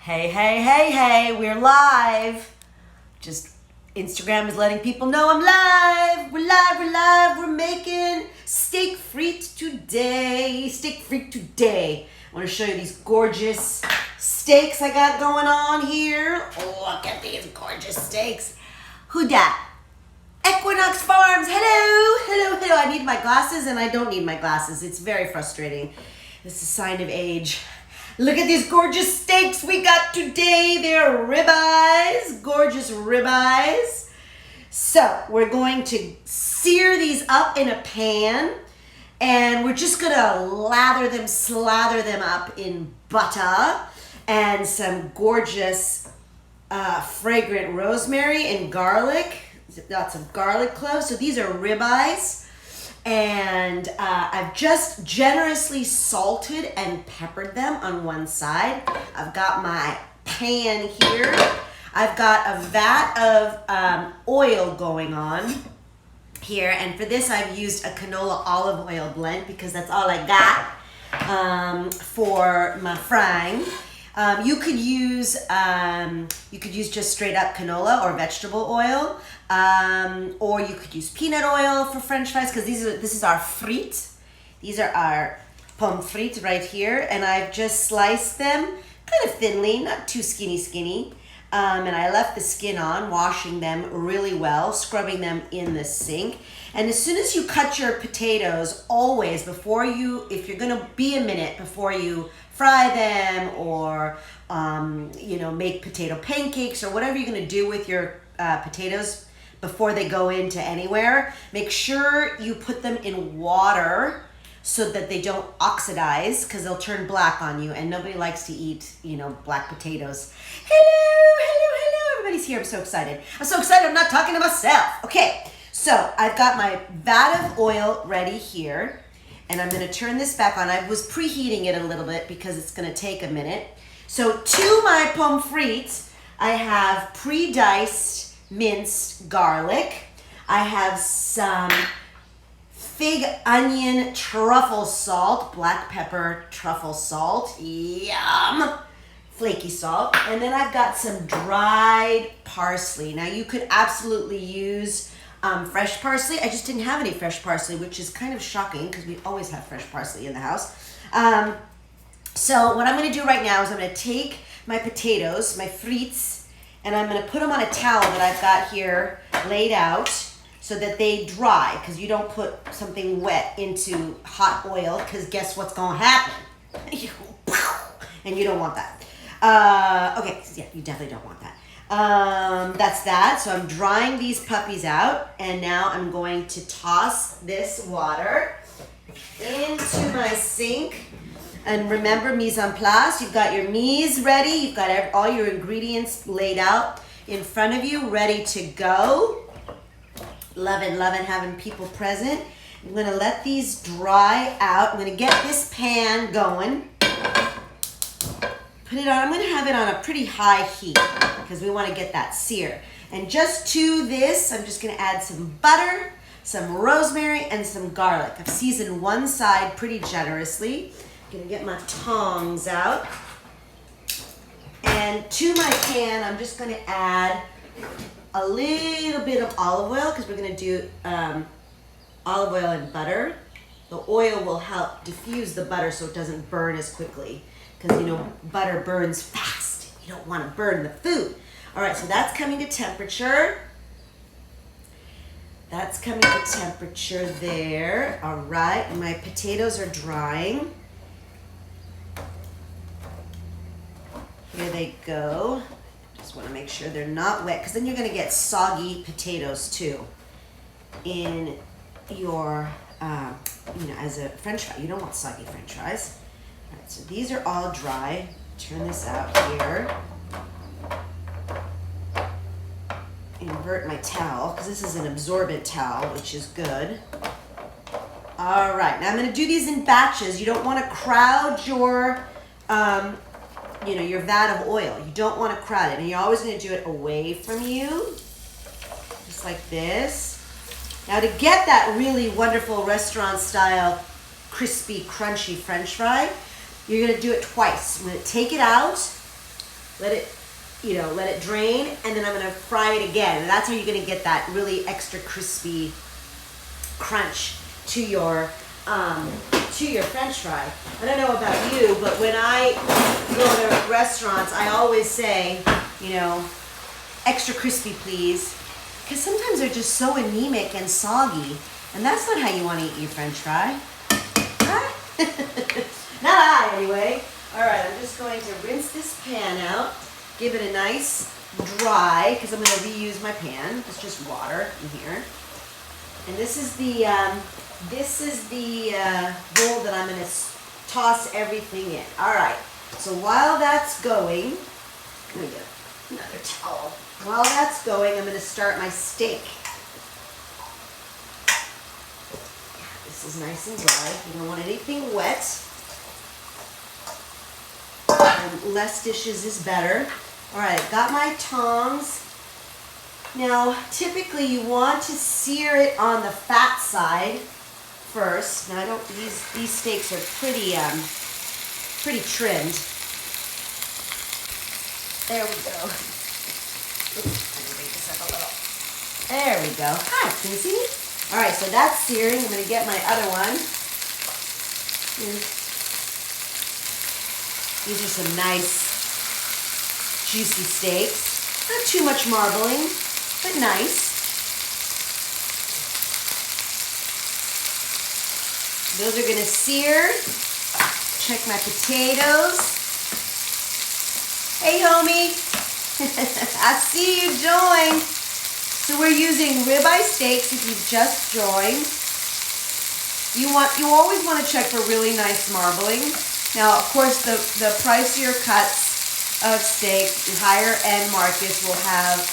Hey, hey, hey, hey, we're live. Just Instagram is letting people know I'm live. We're live, we're live. We're making steak frites today. I want to show you these gorgeous steaks I got going on here. Look at these gorgeous steaks. Who dat? Equinox Farms. Hello. I need my glasses and I don't need my glasses. It's very frustrating. This is a sign of age. Look at these gorgeous steaks we got today. They're ribeyes, gorgeous ribeyes. So we're going to sear these up in a pan and we're just gonna slather them up in butter and some gorgeous fragrant rosemary and garlic, lots of garlic cloves. So these are ribeyes. And I've just generously salted and peppered them on one side. I've got my pan here. I've got a vat of oil going on here. And for this, I've used a canola olive oil blend because that's all I got for my frying. You could use just straight up canola or vegetable oil, or you could use peanut oil for French fries because this is our frites. These are our pommes frites right here, and I've just sliced them kind of thinly, not too skinny. And I left the skin on, washing them really well, scrubbing them in the sink. And as soon as you cut your potatoes, always if you're gonna be a minute before you fry them or make potato pancakes or whatever you're gonna do with your potatoes before they go into anywhere, make sure you put them in water so that they don't oxidize because they'll turn black on you and nobody likes to eat, black potatoes. Hello, everybody's here. I'm so excited. I'm not talking to myself. Okay, so I've got my vat of oil ready here. And I'm gonna turn this back on. I was preheating it a little bit because it's gonna take a minute. So to my pommes frites, I have pre-diced minced garlic. I have some fig onion truffle salt, black pepper truffle salt, yum, flaky salt. And then I've got some dried parsley. Now you could absolutely use fresh parsley. I just didn't have any fresh parsley, which is kind of shocking because we always have fresh parsley in the house. So what I'm going to do right now is I'm going to take my potatoes, my frites, and I'm going to put them on a towel that I've got here laid out so that they dry, because you don't put something wet into hot oil because guess what's going to happen? And you don't want that. Okay, yeah, you definitely don't want that. That's that. So I'm drying these puppies out, and now I'm going to toss this water into my sink. And remember, mise en place. You've got your mise ready. You've got all your ingredients laid out in front of you, ready to go. Loving having people present. I'm going to let these dry out. I'm going to get this pan going. Put it on. I'm going to have it on a pretty high heat because we want to get that sear. And just to this, I'm just going to add some butter, some rosemary, and some garlic. I've seasoned one side pretty generously. I'm going to get my tongs out. And to my pan, I'm just going to add a little bit of olive oil because we're going to do olive oil and butter. The oil will help diffuse the butter so it doesn't burn as quickly. Because butter burns fast. You don't want to burn the food. All right, so that's coming to temperature. That's coming to temperature there. All right, and my potatoes are drying. Here they go. Just want to make sure they're not wet because then you're going to get soggy potatoes too in your, as a French fry. You don't want soggy French fries. All right, so these are all dry. Turn this out here. Invert my towel because this is an absorbent towel, which is good. All right, now I'm going to do these in batches. You don't want to crowd your, your vat of oil. You don't want to crowd it, and you're always going to do it away from you, just like this. Now to get that really wonderful restaurant-style, crispy, crunchy French fry, you're going to do it twice. I'm going to take it out, let it, let it drain, and then I'm gonna fry it again. And that's how you're gonna get that really extra crispy crunch to your French fry. I don't know about you, but when I go to restaurants, I always say, extra crispy, please, because sometimes they're just so anemic and soggy, and that's not how you want to eat your French fry. Huh? Not I, anyway. All right, I'm just going to rinse this pan out, give it a nice dry, because I'm going to reuse my pan. It's just water in here. And this is the bowl that I'm going to toss everything in. All right, so while that's going, let me get another towel. While that's going, I'm going to start my steak. This is nice and dry. You don't want anything wet. And less dishes is better. All right, got my tongs. Now, typically you want to sear it on the fat side first. Now, these steaks are pretty trimmed. There we go. Oops, let me bring this up a little. There we go. Hi, can you see me? All right, so that's searing. I'm going to get my other one. These are some nice, juicy steaks. Not too much marbling, but nice. Those are going to sear. Check my potatoes. Hey, homie. I see you joined. So we're using ribeye steaks if you've just joined. You always want to check for really nice marbling. Now, of course, the pricier cuts of steak, higher end markets will have,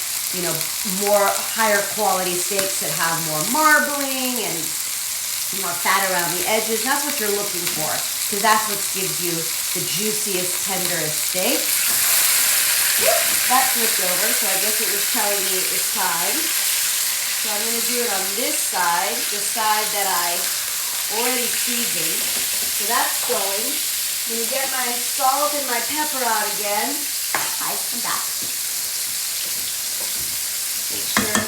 more higher quality steaks that have more marbling and more fat around the edges. And that's what you're looking for, because that's what gives you the juiciest, tenderest steak. That flipped over, so I guess it was telling me it was time. So I'm going to do it on this side, the side that I already seasoned. So that's going. I'm going to get my salt and my pepper out again. Hi, I'm back. Make sure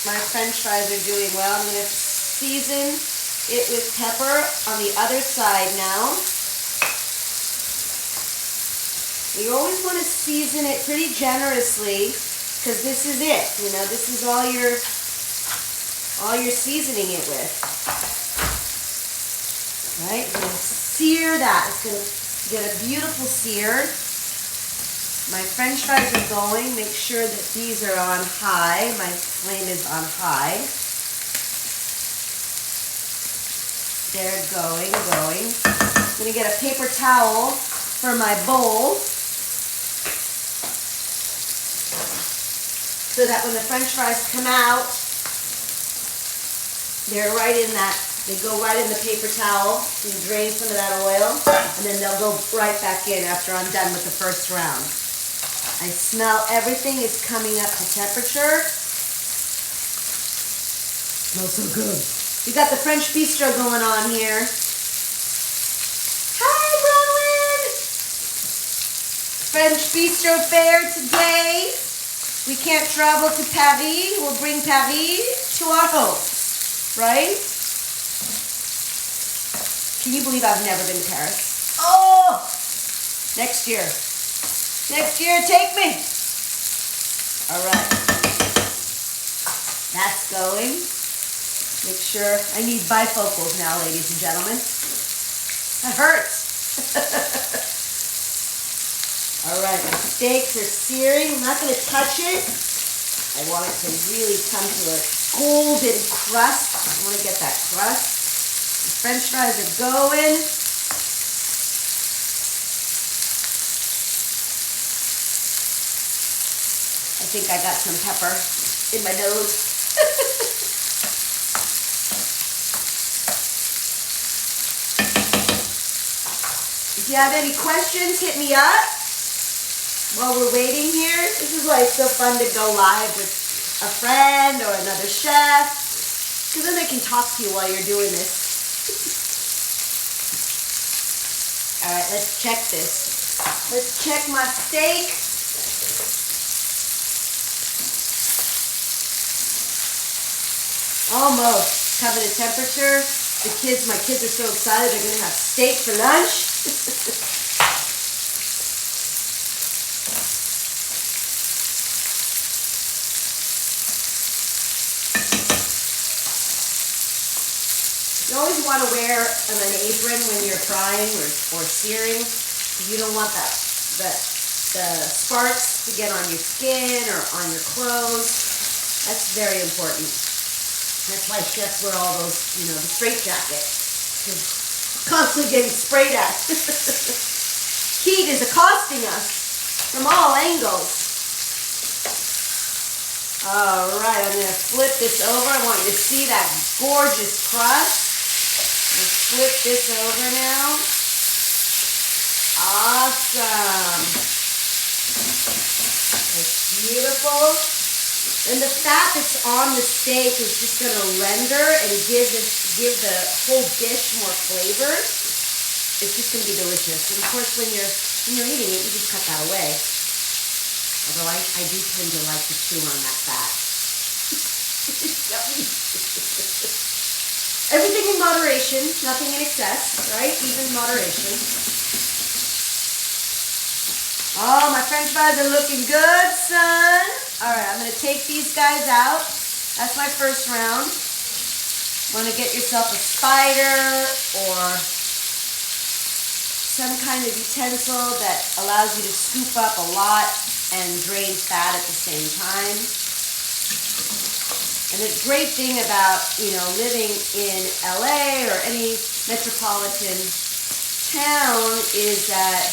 my French fries are doing well. I'm going to season it with pepper on the other side now. You always want to season it pretty generously, because this is it. This is all you're seasoning it with. Right? You're going to sear that. It's going to get a beautiful sear. My French fries are going. Make sure that these are on high. My flame is on high. They're going. I'm going to get a paper towel for my bowl, so that when the French fries come out, they're right in that, they go right in the paper towel. You drain some of that oil, and then they'll go right back in after I'm done with the first round. I smell everything is coming up to temperature. Smells so good. We got the French Bistro going on here. Hi, Bronwyn! French Bistro fair today. We can't travel to Paris. We'll bring Paris to our homes, right? Can you believe I've never been to Paris? Oh! Next year. Next year, take me. All right. That's going. Make sure. I need bifocals now, ladies and gentlemen. That hurts. All right, my steaks are searing. I'm not going to touch it. I want it to really come to a golden crust. I want to get that crust. The French fries are going. I think I got some pepper in my nose. If you have any questions, hit me up. While we're waiting here, this is why it's so fun to go live with a friend or another chef, because then they can talk to you while you're doing this. All right, let's check this. Let's check my steak. Almost cabinet temperature. My kids are so excited they're going to have steak for lunch. You always want to wear an apron when you're frying or searing. You don't want the sparks to get on your skin or on your clothes. That's very important. That's why chefs wear all those, the straight jacket. Constantly getting sprayed at. Heat is accosting us from all angles. All right, I'm going to flip this over. I want you to see that gorgeous crust. Let's flip this over now. Awesome. It's beautiful. And the fat that's on the steak is just going to render and give the whole dish more flavor. It's just going to be delicious. And of course, when you're eating it, you just cut that away. Although I do tend to like to chew on that fat. Yummy. Everything in moderation, nothing in excess, right? Even moderation. Oh, my French fries are looking good, son. All right, I'm going to take these guys out. That's my first round. Want to get yourself a spider or some kind of utensil that allows you to scoop up a lot and drain fat at the same time. And the great thing about, living in LA or any metropolitan town is that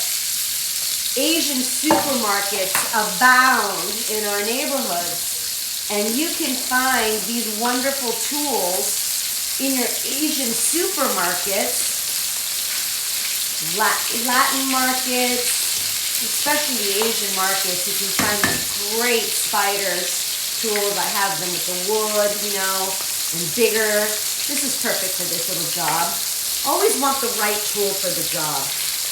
Asian supermarkets abound in our neighborhoods, and you can find these wonderful tools in your Asian supermarkets, Latin markets, especially the Asian markets. You can find these great spiders tools. I have them with the wood, and bigger. This is perfect for this little job. Always want the right tool for the job.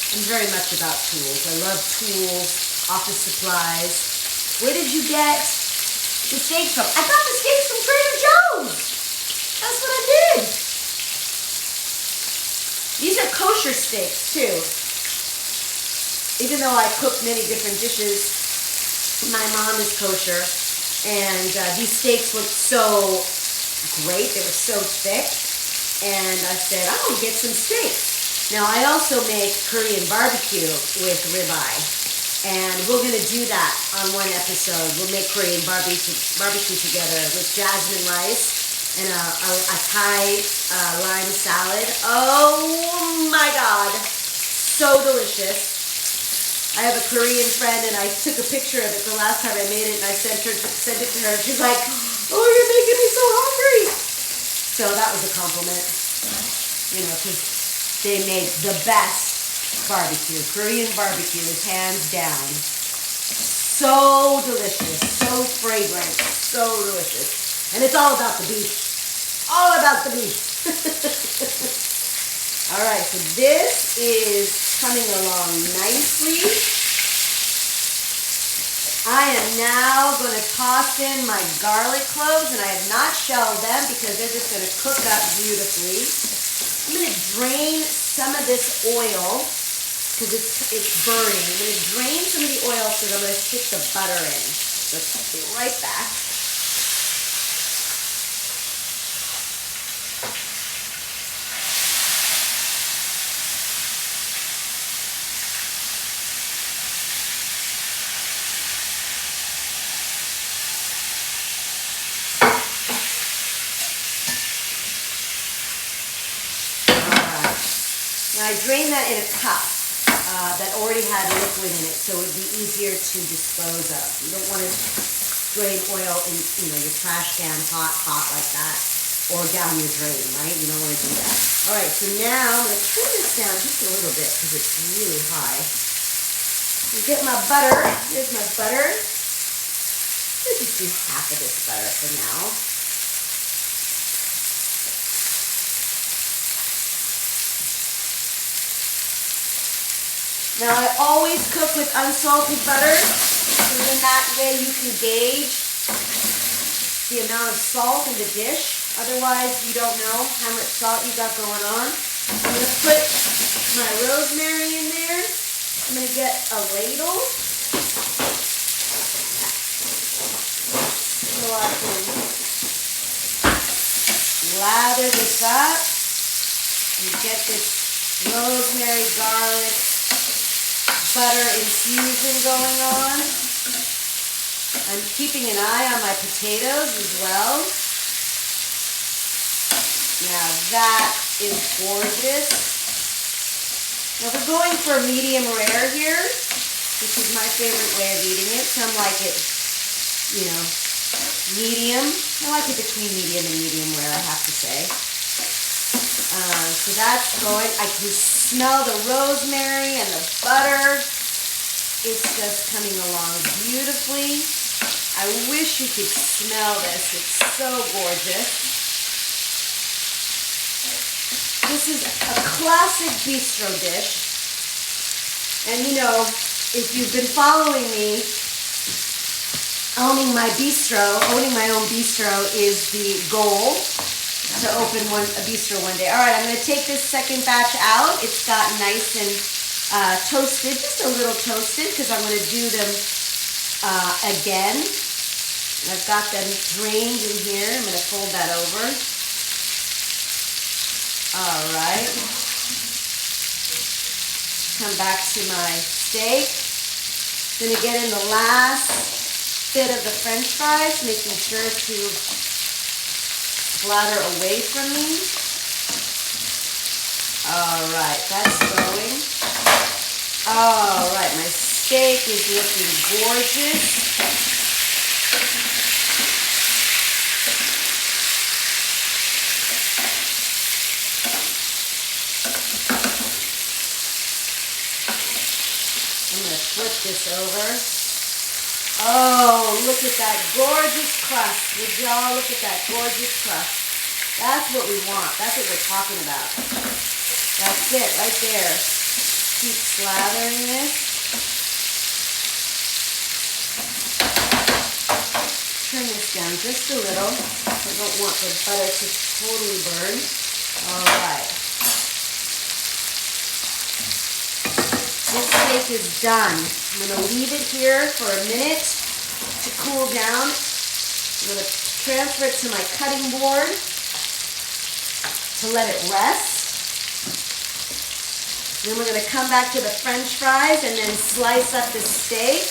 I'm very much about tools. I love tools, office supplies. Where did you get the steaks from? I got the steaks from Trader Joe's. That's what I did. These are kosher steaks too. Even though I cook many different dishes, my mom is kosher. And these steaks looked so great. They were so thick. And I said, I'm going to get some steaks. Now, I also make Korean barbecue with ribeye, and we're going to do that on one episode. We'll make Korean barbecue together with jasmine rice and a Thai lime salad. Oh my God, so delicious. I have a Korean friend, and I took a picture of it the last time I made it, and I sent it to her, and she's like, oh, you're making me so hungry. So that was a compliment, because they make the best barbecue. Korean barbecue is hands down. So delicious, so fragrant, so delicious. And it's all about the beef. All about the beef. All right, so this is coming along nicely. I am now going to toss in my garlic cloves, and I have not shelled them because they're just going to cook up beautifully. I'm going to drain some of this oil because it's burning. I'm going to drain some of the oil because I'm going to stick the butter in. Let's be right back. I drained that in a cup that already had liquid in it, so it would be easier to dispose of. You don't want to drain oil in your trash can hot like that, or down your drain, right? You don't want to do that. All right, so now I'm going to turn this down just a little bit because it's really high. And get my butter. Here's my butter. Let's just do half of this butter for now. Now I always cook with unsalted butter, so then that way you can gauge the amount of salt in the dish. Otherwise, you don't know how much salt you got going on. I'm going to put my rosemary in there. I'm going to get a ladle so I can lather this up and get this rosemary, garlic, butter infusion going on. I'm keeping an eye on my potatoes as well. Now that is gorgeous. Now we're going for medium rare here. This is my favorite way of eating it. Some like it, you know, medium. I like it between medium and medium rare, I have to say. So that's going. I can smell the rosemary and the butter. It's just coming along beautifully. I wish you could smell this. It's so gorgeous. This is a classic bistro dish. And you know, if you've been following me, owning my own bistro is the goal, to open a bistro one day. All right, I'm going to take this second batch out. It's got nice and toasted, just a little toasted, because I'm going to do them again. I've got them drained in here. I'm going to fold that over. All right. Come back to my steak. Going to get in the last bit of the French fries, making sure to splatter away from me. All right, that's going. All right, my steak is looking gorgeous. I'm going to flip this over. Oh, look at that gorgeous crust. Would y'all look at that gorgeous crust? That's what we want. That's what we're talking about. That's it, right there. Keep slathering this. Turn this down just a little. I don't want the butter to totally burn. All right. This steak is done. I'm going to leave it here for a minute to cool down. I'm going to transfer it to my cutting board to let it rest. Then we're going to come back to the French fries and then slice up the steak.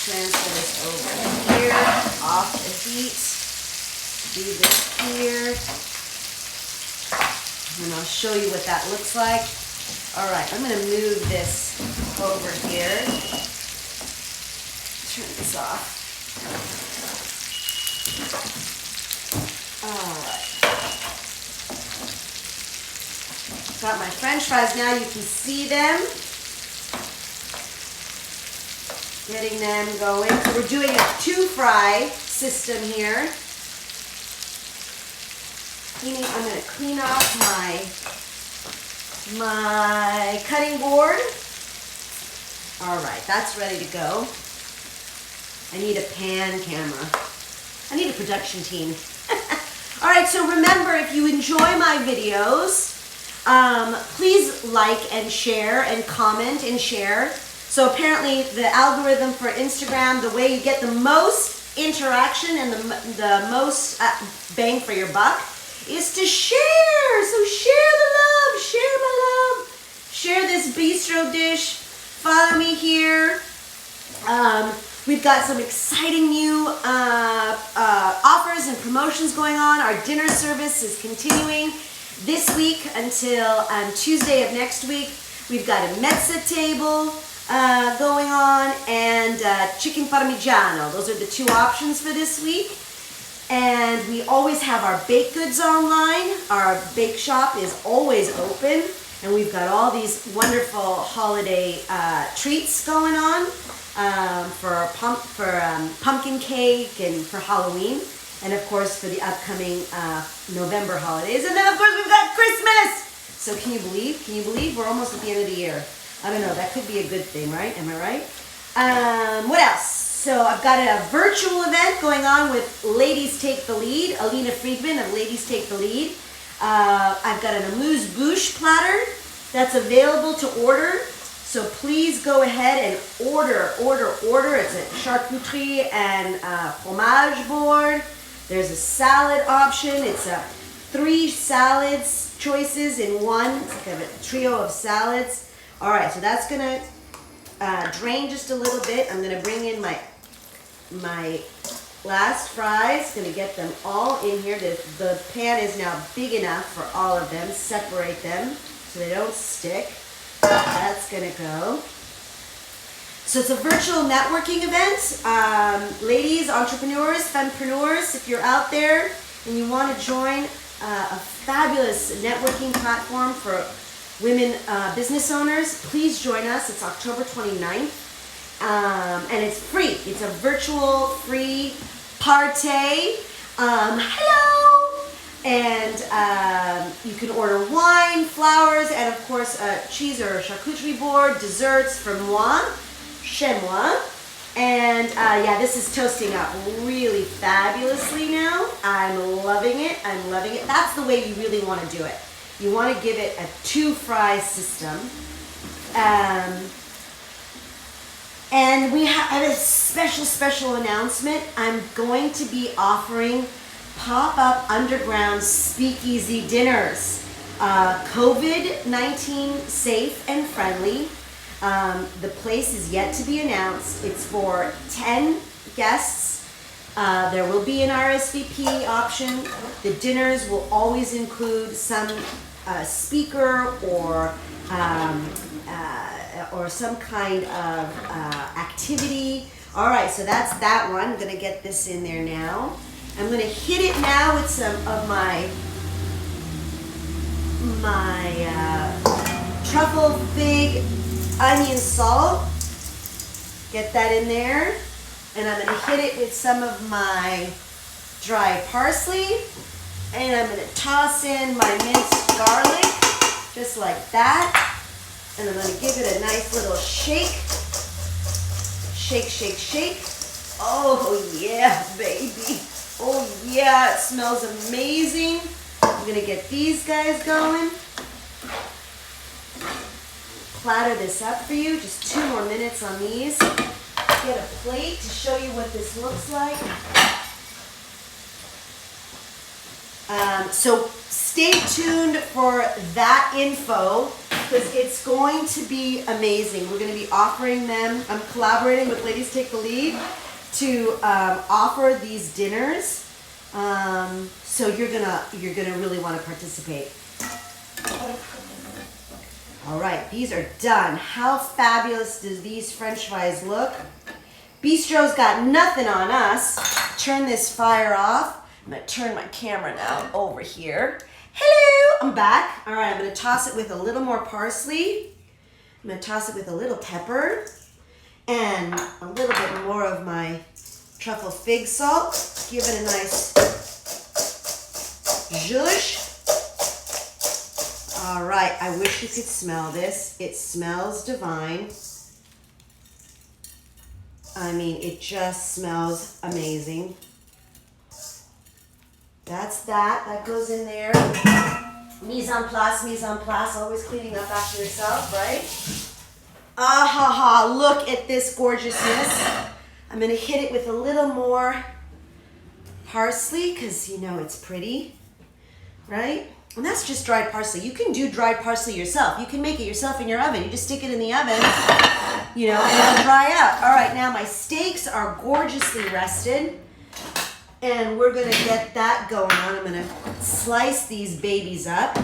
Transfer this over here, off the heat. Leave this here. And I'll show you what that looks like. All right, I'm going to move this over here. Turn this off. All right. Got my French fries now. You can see them. Getting them going. So we're doing a 2-fry system here. I'm going to clean off my cutting board. All right, that's ready to go. I need a pan camera. I need a production team. All right, so remember, if you enjoy my videos, please like and share and comment and share. So apparently the algorithm for Instagram, the way you get the most interaction and the most bang for your buck is to share. So share the love, share my love, share this bistro dish. Follow me here. We've got some exciting new offers and promotions going on. Our dinner service is continuing this week until Tuesday of next week. We've got a mezza table going on and chicken parmigiano. Those are the 2 options for this week. And we always have our baked goods online. Our bake shop is always open. And we've got all these wonderful holiday treats going on for pumpkin cake and for Halloween. And of course for the upcoming November holidays. And then of course we've got Christmas! So can you believe? Can you believe we're almost at the end of the year? I don't know. That could be a good thing, right? Am I right? What else? So I've got a virtual event going on with Ladies Take the Lead, Alina Friedman of Ladies Take the Lead. I've got an amuse-bouche platter that's available to order. So please go ahead and order. It's a charcuterie and fromage board. There's a salad option. It's a 3 salads choices in one. It's like a trio of salads. All right, so that's gonna drain just a little bit. I'm gonna bring in my last fries. Gonna get them all in here. The pan is now big enough for all of them. Separate them so they don't stick. That's gonna go. So it's a virtual networking event. Ladies, entrepreneurs, fempreneurs, if you're out there and you want to join a fabulous networking platform for women business owners, please join us. It's October 29th. And it's free. It's a virtual free party. Hello! And you can order wine, flowers, and of course a cheese or charcuterie board, desserts from moi, chez moi. And yeah, this is toasting up really fabulously now. I'm loving it. That's the way you really want to do it. You want to give it a 2-fry system. And we have a special announcement. I'm going to be offering pop-up underground speakeasy dinners. COVID-19 safe and friendly. The place is yet to be announced. It's for 10 guests. There will be an RSVP option. The dinners will always include some speaker or some kind of activity. All right, so that's that one. I'm gonna get this in there now. I'm going to hit it now with some of my truffle fig onion salt. Get that in there. And I'm going to hit it with some of my dry parsley. And I'm going to toss in my minced garlic, just like that. And I'm going to give it a nice little shake. Shake. Oh yeah, baby. Oh yeah, it smells amazing. I'm gonna get these guys going. Platter this up for you, just 2 more minutes on these. Get a plate to show you what this looks like. So stay tuned for that info because it's going to be amazing. We're gonna be offering them, I'm collaborating with Ladies Take the Lead to offer these dinners, so you're gonna really want to participate. All right, these are done. How fabulous does these French fries look? Bistro's got nothing on us. Turn this fire off. I'm gonna turn my camera now over here. Hello, I'm back. All right, I'm gonna toss it with a little more parsley. I'm gonna toss it with a little pepper. And a little bit more of my truffle fig salt. Give it a nice zhuzh. All right, I wish you could smell this. It smells divine. I mean, it just smells amazing. That's that. That goes in there. Mise en place. Always cleaning up after yourself, right? Look at this gorgeousness. I'm gonna hit it with a little more parsley because you know it's pretty, right? And that's just dried parsley. You can do dried parsley yourself. You can make it yourself in your oven. You just stick it in the oven, you know, and it'll dry out. All right, now my steaks are gorgeously rested and we're gonna get that going on. I'm gonna slice these babies up.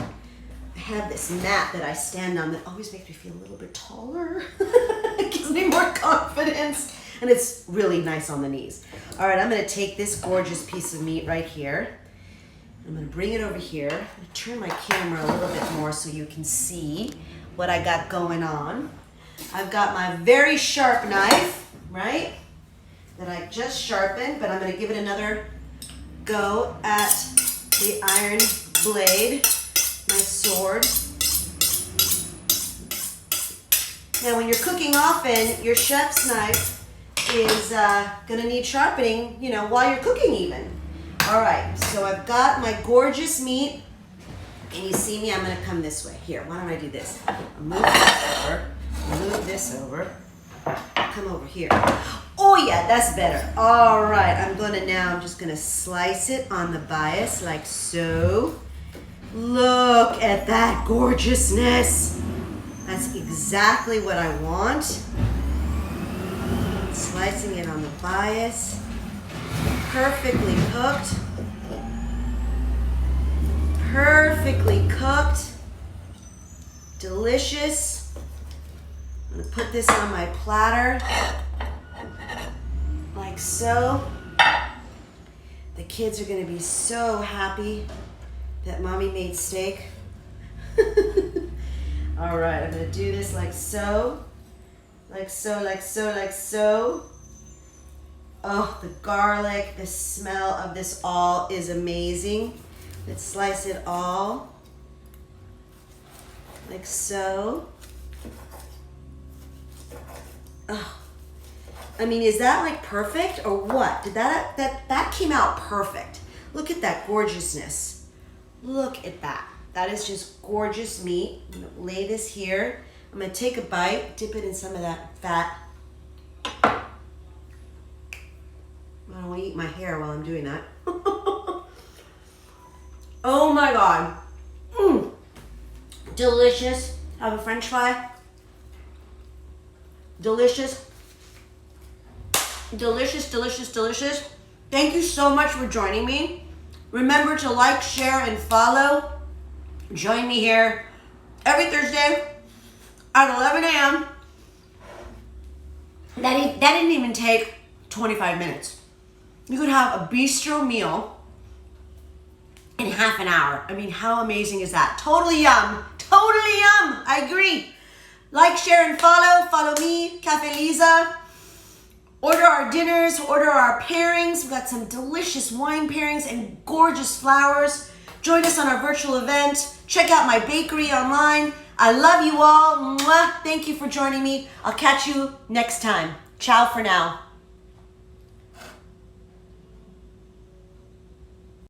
I have this mat that I stand on that always makes me feel a little bit taller. It gives me more confidence. And it's really nice on the knees. All right, I'm gonna take this gorgeous piece of meat right here. I'm gonna bring it over here. I'm gonna turn my camera a little bit more so you can see what I got going on. I've got my very sharp knife, right? That I just sharpened, but I'm gonna give it another go at the iron blade, my sword. Now when you're cooking often, your chef's knife is gonna need sharpening, you know, while you're cooking even. All right, so I've got my gorgeous meat. Can you see me? I'm gonna come this way. Here, why don't I do this? I'll move this over, move this over. Come over here. Oh yeah, that's better. All right, I'm just gonna slice it on the bias like so. Look at that gorgeousness. That's exactly what I want. Slicing it on the bias. Perfectly cooked. Perfectly cooked. Delicious. I'm gonna put this on my platter. Like so. The kids are gonna be so happy that mommy made steak. All right, I'm gonna do this like so. Like so, like so, like so. Oh, the garlic, the smell of this all is amazing. Let's slice it all. Like so. Oh. I mean, is that like perfect or what? Did that came out perfect. Look at that gorgeousness. Look at that. That is just gorgeous meat. I'm gonna lay this here. I'm gonna take a bite, dip it in some of that fat. I don't want to eat my hair while I'm doing that. Oh my God. Delicious. Have a French fry. Delicious. Delicious, delicious, delicious. Thank you so much for joining me. Remember to like, share, and follow. Join me here every Thursday at 11 a.m. That didn't even take 25 minutes. You could have a bistro meal in half an hour. I mean, how amazing is that? Totally yum. Totally yum. I agree. Like, share, and follow. Follow me, Cafe Lisa. Order our dinners, order our pairings. We've got some delicious wine pairings and gorgeous flowers. Join us on our virtual event. Check out my bakery online. I love you all. Mwah. Thank you for joining me. I'll catch you next time. Ciao for now.